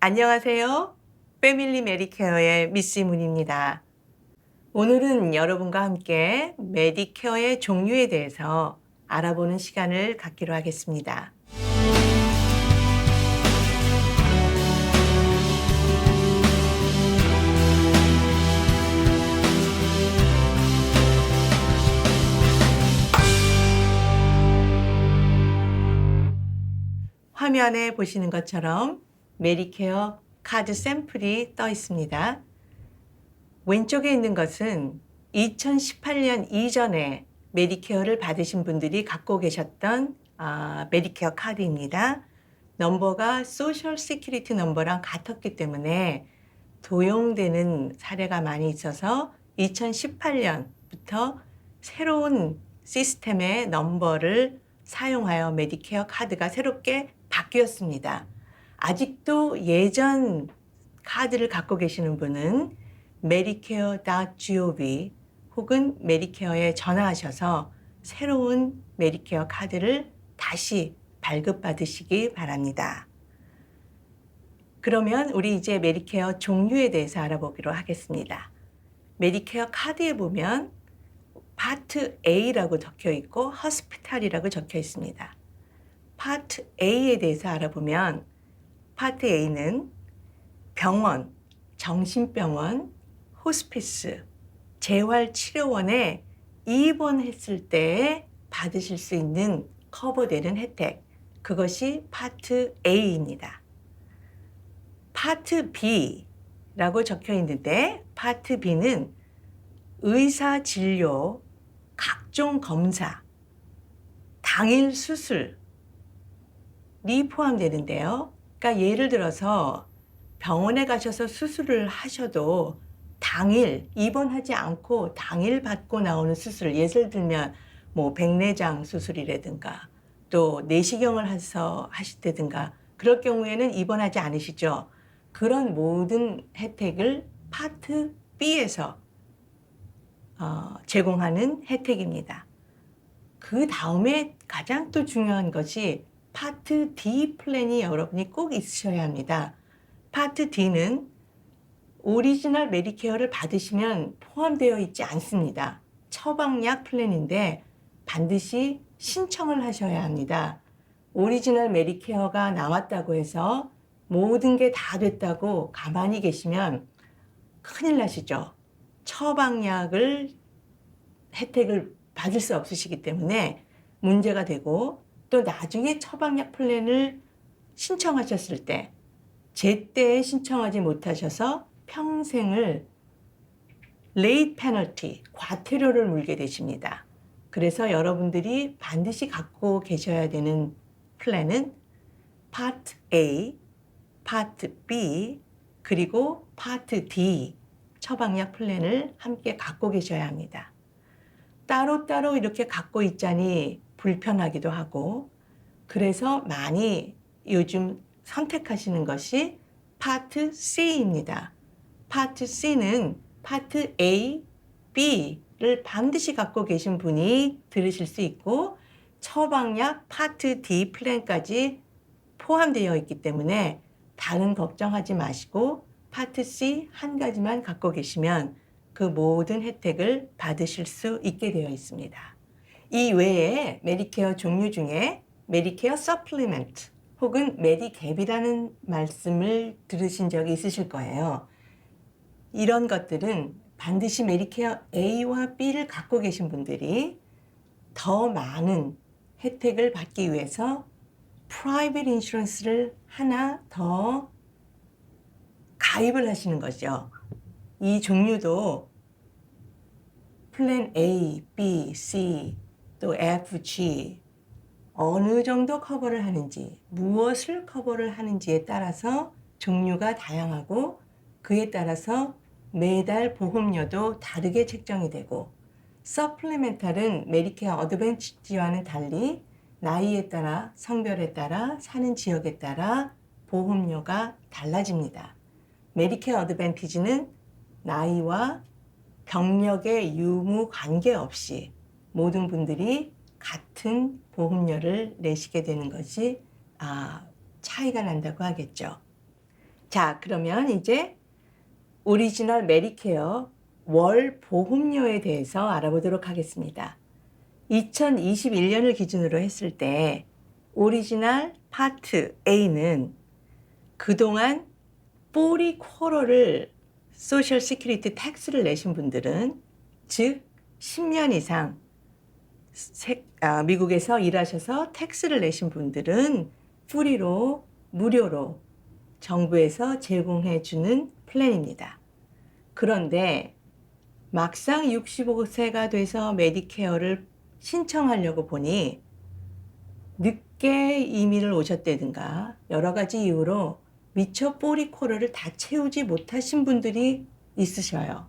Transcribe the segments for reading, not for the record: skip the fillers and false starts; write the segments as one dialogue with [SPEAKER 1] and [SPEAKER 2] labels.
[SPEAKER 1] 안녕하세요. 패밀리 메디케어의 미스 문입니다. 오늘은 여러분과 함께 메디케어의 종류에 대해서 알아보는 시간을 갖기로 하겠습니다. 화면에 보시는 것처럼 메디케어 카드 샘플이 떠 있습니다. 왼쪽에 있는 것은 2018년 이전에 메디케어를 받으신 분들이 갖고 계셨던 메디케어 카드입니다. 넘버가 소셜 시큐리티 넘버랑 같았기 때문에 도용되는 사례가 많이 있어서 2018년부터 새로운 시스템의 넘버를 사용하여 메디케어 카드가 새롭게 바뀌었습니다. 아직도 예전 카드를 갖고 계시는 분은 medicare.gov 혹은 메디케어에 전화하셔서 새로운 메디케어 카드를 다시 발급받으시기 바랍니다. 그러면 우리 이제 메디케어 종류에 대해서 알아보기로 하겠습니다. 메디케어 카드에 보면 파트 A라고 적혀 있고 호스피탈이라고 적혀 있습니다. 파트 A에 대해서 알아보면 파트 A는 병원, 정신병원, 호스피스, 재활치료원에 입원했을 때 받으실 수 있는 커버되는 혜택, 그것이 파트 A입니다. 파트 B라고 적혀 있는데 파트 B는 의사 진료, 각종 검사, 당일 수술이 포함되는데요. 그러니까 예를 들어서 병원에 가셔서 수술을 하셔도 당일 입원하지 않고 당일 받고 나오는 수술, 예를 들면 뭐 백내장 수술이라든가 또 내시경을 해서 하시다든가 그럴 경우에는 입원하지 않으시죠. 그런 모든 혜택을 파트 B에서 제공하는 혜택입니다. 그 다음에 가장 또 중요한 것이 파트 D 플랜이 여러분이 꼭 있으셔야 합니다. 파트 D는 오리지널 메디케어를 받으시면 포함되어 있지 않습니다. 처방약 플랜인데 반드시 신청을 하셔야 합니다. 오리지널 메디케어가 나왔다고 해서 모든 게 다 됐다고 가만히 계시면 큰일 나시죠. 처방약을 혜택을 받을 수 없으시기 때문에 문제가 되고 또 나중에 처방약 플랜을 신청하셨을 때 제때 신청하지 못하셔서 평생을 레이트 페널티, 과태료를 물게 되십니다. 그래서 여러분들이 반드시 갖고 계셔야 되는 플랜은 파트 A, 파트 B, 그리고 파트 D 처방약 플랜을 함께 갖고 계셔야 합니다. 따로따로 이렇게 갖고 있자니 불편하기도 하고 그래서 많이 요즘 선택하시는 것이 파트 C입니다. 파트 C는 파트 A, B를 반드시 갖고 계신 분이 들으실 수 있고 처방약 파트 D 플랜까지 포함되어 있기 때문에 다른 걱정하지 마시고 파트 C 한 가지만 갖고 계시면 그 모든 혜택을 받으실 수 있게 되어 있습니다. 이 외에 메디케어 종류 중에 메디케어 서플리멘트 혹은 메디갭이라는 말씀을 들으신 적이 있으실 거예요. 이런 것들은 반드시 메디케어 A와 B를 갖고 계신 분들이 더 많은 혜택을 받기 위해서 프라이빗 인슈런스를 하나 더 가입을 하시는 거죠. 이 종류도 플랜 A, B, C, 또 F, G 어느 정도 커버를 하는지, 무엇을 커버를 하는지에 따라서 종류가 다양하고 그에 따라서 매달 보험료도 다르게 책정이 되고 서플리멘탈은 메디케어 어드밴티지와는 달리 나이에 따라, 성별에 따라, 사는 지역에 따라 보험료가 달라집니다. 메디케어 어드밴티지는 나이와 병력의 유무 관계없이 모든 분들이 같은 보험료를 내시게 되는 것이 차이가 난다고 하겠죠. 자, 그러면 이제 오리지널 메디케어 월 보험료에 대해서 알아보도록 하겠습니다. 2021년을 기준으로 했을 때 오리지널 파트 A는 그동안 40쿼터를 소셜 시큐리티 텍스를 내신 분들은, 즉 10년 이상 미국에서 일하셔서 텍스를 내신 분들은 프리로, 무료로 정부에서 제공해 주는 플랜입니다. 그런데 막상 65세가 돼서 메디케어를 신청하려고 보니 늦게 이민을 오셨다든가 여러 가지 이유로 미처 40쿼터를 다 채우지 못하신 분들이 있으셔요.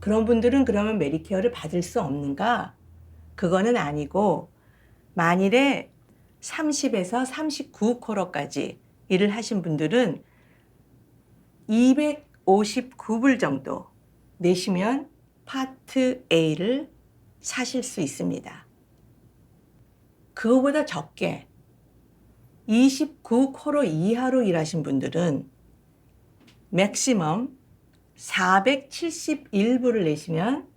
[SPEAKER 1] 그런 분들은 그러면 메디케어를 받을 수 없는가? 그거는 아니고, 만일에 30에서 39쿼터까지 일을 하신 분들은 259불 정도 내시면 파트 A를 사실 수 있습니다. 그거보다 적게 29쿼터 이하로 일하신 분들은 맥시멈 471불을 내시면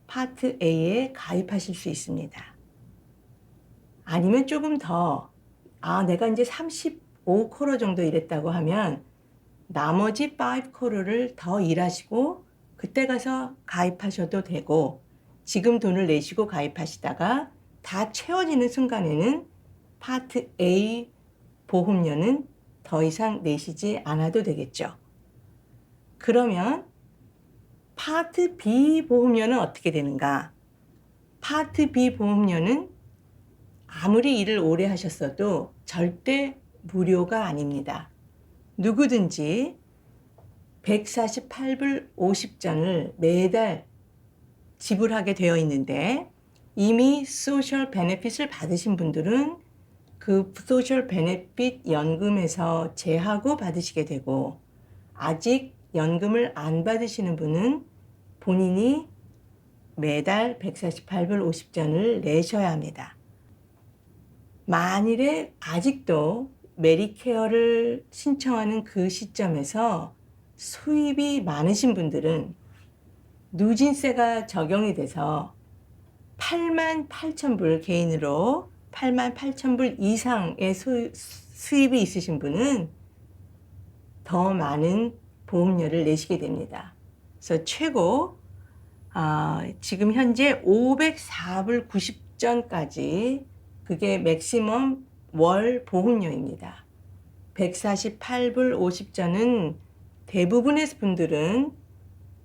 [SPEAKER 1] 파트 A에 가입하실 수 있습니다. 아니면 조금 더, 내가 이제 35쿼터 정도 일했다고 하면 나머지 5쿼터를 더 일하시고 그때 가서 가입하셔도 되고, 지금 돈을 내시고 가입하시다가 다 채워지는 순간에는 파트 A 보험료는 더 이상 내시지 않아도 되겠죠. 그러면 파트 B 보험료는 어떻게 되는가? 파트 B 보험료는 아무리 일을 오래 하셨어도 절대 무료가 아닙니다. 누구든지 148불 50전을 매달 지불하게 되어 있는데, 이미 소셜 베네핏을 받으신 분들은 그 소셜 베네핏 연금에서 제하고 받으시게 되고, 아직 연금을 안 받으시는 분은 본인이 매달 148불 50전을 내셔야 합니다. 만일에 아직도 메디케어를 신청하는 그 시점에서 수입이 많으신 분들은 누진세가 적용이 돼서 88,000불 개인으로 88,000불 이상의 수입이 있으신 분은 더 많은 보험료를 내시게 됩니다. 그래서 최고 지금 현재 504불 90전까지 그게 맥시멈 월 보험료입니다. 148불 50전은 대부분의 분들은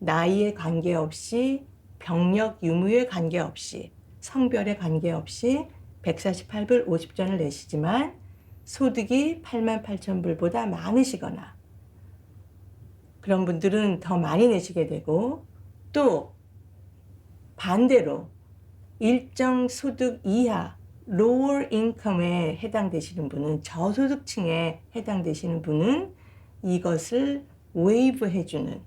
[SPEAKER 1] 나이에 관계없이, 병력 유무에 관계없이, 성별에 관계없이 148불 50전을 내시지만 소득이 88,000불보다 많으시거나 그런 분들은 더 많이 내시게 되고, 또 반대로 일정 소득 이하 lower income에 해당되시는 분은, 저소득층에 해당되시는 분은 이것을 웨이브 해주는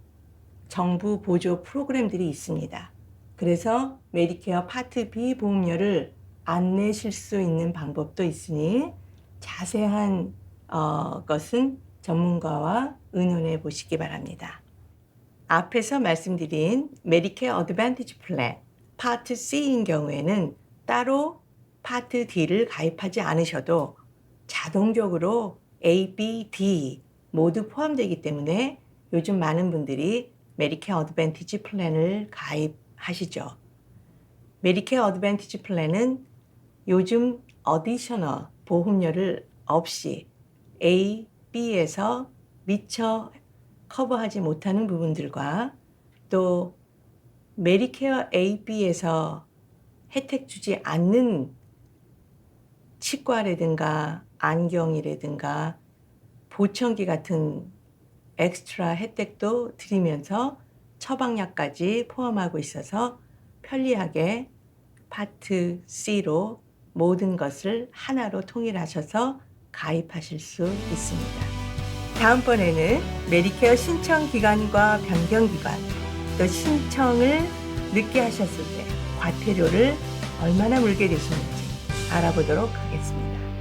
[SPEAKER 1] 정부 보조 프로그램들이 있습니다. 그래서 메디케어 파트 B 보험료를 안 내실 수 있는 방법도 있으니 자세한 것은 전문가와 의논해 보시기 바랍니다. 앞에서 말씀드린 메디케어 어드밴티지 플랜 파트 C인 경우에는 따로 파트 D를 가입하지 않으셔도 자동적으로 A, B, D 모두 포함되기 때문에 요즘 많은 분들이 메디케어 어드밴티지 플랜을 가입하시죠. 메디케어 어드밴티지 플랜은 요즘 어디셔널 보험료를 없이 A, B에서 미처 커버하지 못하는 부분들과, 또 메디케어 A, B에서 혜택 주지 않는 치과라든가 안경이라든가 보청기 같은 엑스트라 혜택도 드리면서 처방약까지 포함하고 있어서 편리하게 파트 C로 모든 것을 하나로 통일하셔서 가입하실 수 있습니다. 다음번에는 메디케어 신청 기간과 변경 기간, 또 신청을 늦게 하셨을 때 과태료를 얼마나 물게 되시는지 알아보도록 하겠습니다.